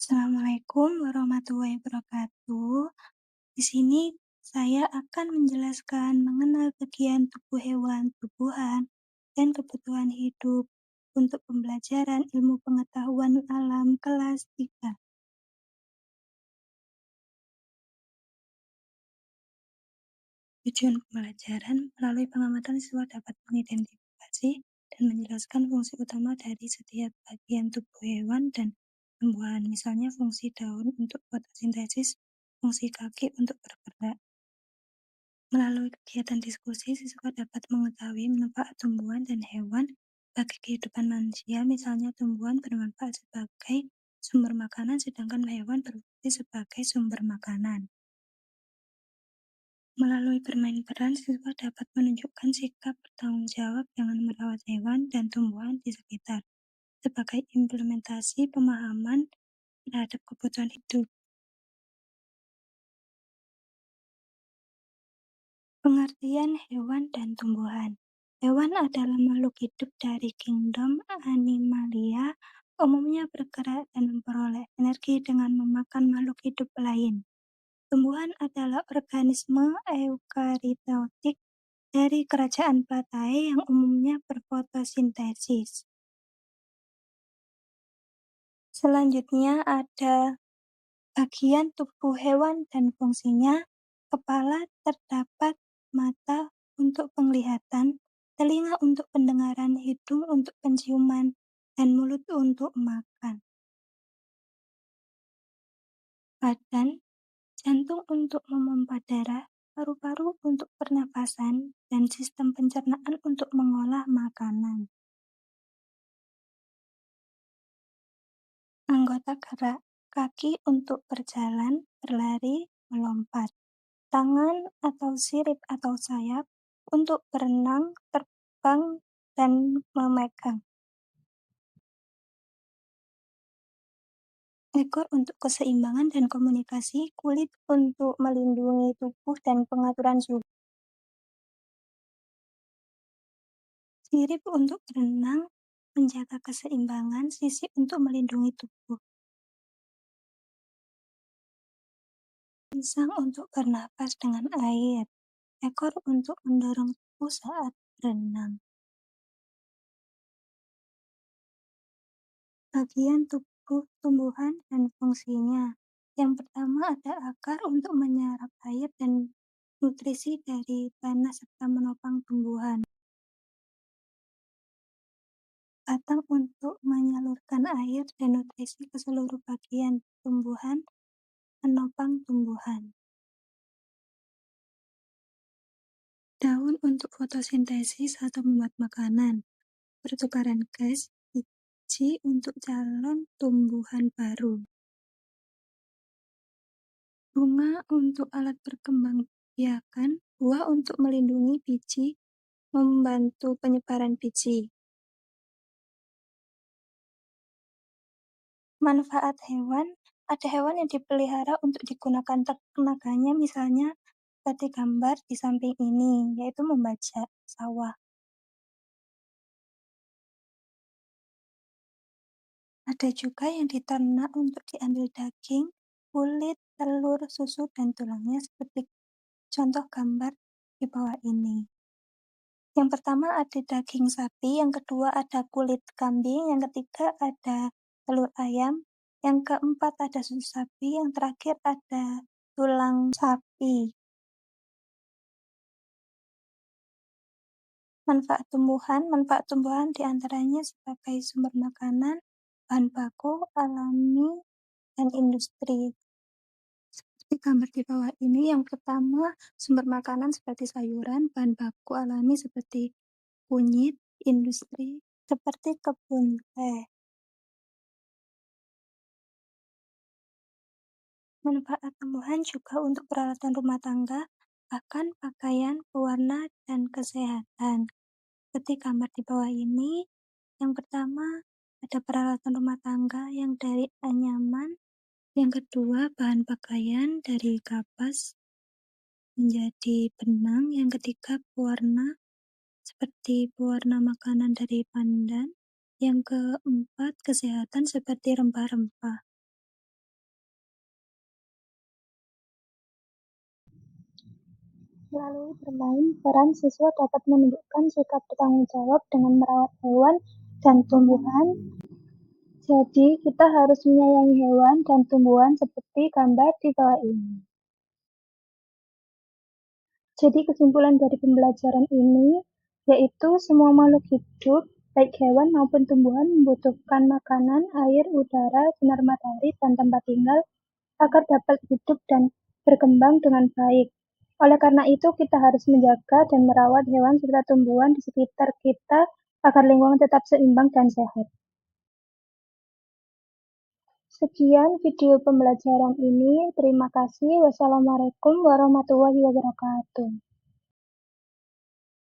Assalamualaikum warahmatullahi wabarakatuh. Di sini saya akan menjelaskan mengenal bagian tubuh hewan, tumbuhan, dan kebutuhan hidup untuk pembelajaran ilmu pengetahuan alam kelas 3. Tujuan pembelajaran melalui pengamatan siswa dapat mengidentifikasi dan menjelaskan fungsi utama dari setiap bagian tubuh hewan dan tumbuhan, misalnya fungsi daun untuk fotosintesis, fungsi kaki untuk bergerak. Melalui kegiatan diskusi, siswa dapat mengetahui manfaat tumbuhan dan hewan bagi kehidupan manusia, misalnya tumbuhan bermanfaat sebagai sumber makanan, sedangkan hewan berfungsi sebagai sumber makanan. Melalui bermain peran, siswa dapat menunjukkan sikap bertanggung jawab dengan merawat hewan dan tumbuhan di sekitar, sebagai implementasi pemahaman terhadap kebutuhan hidup. Pengertian hewan dan tumbuhan. Hewan adalah makhluk hidup dari kingdom Animalia, umumnya bergerak dan memperoleh energi dengan memakan makhluk hidup lain. Tumbuhan adalah organisme eukariotik dari kerajaan Platae yang umumnya berfotosintesis. Selanjutnya ada bagian tubuh hewan dan fungsinya. Kepala terdapat mata untuk penglihatan, telinga untuk pendengaran, hidung untuk penciuman, dan mulut untuk makan. Badan, jantung untuk memompa darah, paru-paru untuk pernapasan, dan sistem pencernaan untuk mengolah makanan. Anggota gerak, kaki untuk berjalan, berlari, melompat. Tangan atau sirip atau sayap untuk berenang, terbang, dan memegang. Ekor untuk keseimbangan dan komunikasi, kulit untuk melindungi tubuh dan pengaturan suhu. Sirip untuk berenang, menjaga keseimbangan, sisi untuk melindungi tubuh. Insang untuk bernapas dengan air, ekor untuk mendorong tubuh saat berenang. Bagian tubuh tumbuhan dan fungsinya. Yang pertama ada akar untuk menyerap air dan nutrisi dari tanah serta menopang tumbuhan. Batang untuk menyalurkan air dan nutrisi ke seluruh bagian tumbuhan, menopang tumbuhan. Daun untuk fotosintesis atau membuat makanan. Pertukaran gas, biji untuk calon tumbuhan baru. Bunga untuk alat berkembang biakan, buah untuk melindungi biji, membantu penyebaran biji. Manfaat hewan, ada hewan yang dipelihara untuk digunakan tenaganya, misalnya seperti gambar di samping ini, yaitu membajak sawah. Ada juga yang diternak untuk diambil daging, kulit, telur, susu, dan tulangnya seperti contoh gambar di bawah ini. Yang pertama ada daging sapi, yang kedua ada kulit kambing, yang ketiga ada telur ayam, yang keempat ada susu sapi, yang terakhir ada tulang sapi. Manfaat tumbuhan diantaranya sebagai sumber makanan, bahan baku, alami, dan industri. Seperti gambar di bawah ini, yang pertama sumber makanan seperti sayuran, bahan baku alami seperti kunyit, industri seperti kebun teh. Manfaat tumbuhan juga untuk peralatan rumah tangga, bahkan pakaian, pewarna, dan kesehatan. Seperti gambar di bawah ini, yang pertama ada peralatan rumah tangga yang dari anyaman, yang kedua bahan pakaian dari kapas menjadi benang, yang ketiga pewarna seperti pewarna makanan dari pandan, yang keempat kesehatan seperti rempah-rempah. Melalui bermain, peran siswa dapat menunjukkan sikap bertanggung jawab dengan merawat hewan dan tumbuhan. Jadi, kita harus menyayangi hewan dan tumbuhan seperti gambar di bawah ini. Jadi, kesimpulan dari pembelajaran ini yaitu semua makhluk hidup, baik hewan maupun tumbuhan, membutuhkan makanan, air, udara, sinar matahari, dan tempat tinggal agar dapat hidup dan berkembang dengan baik. Oleh karena itu, kita harus menjaga dan merawat hewan serta tumbuhan di sekitar kita agar lingkungan tetap seimbang dan sehat. Sekian video pembelajaran ini. Terima kasih. Wassalamualaikum warahmatullahi wabarakatuh.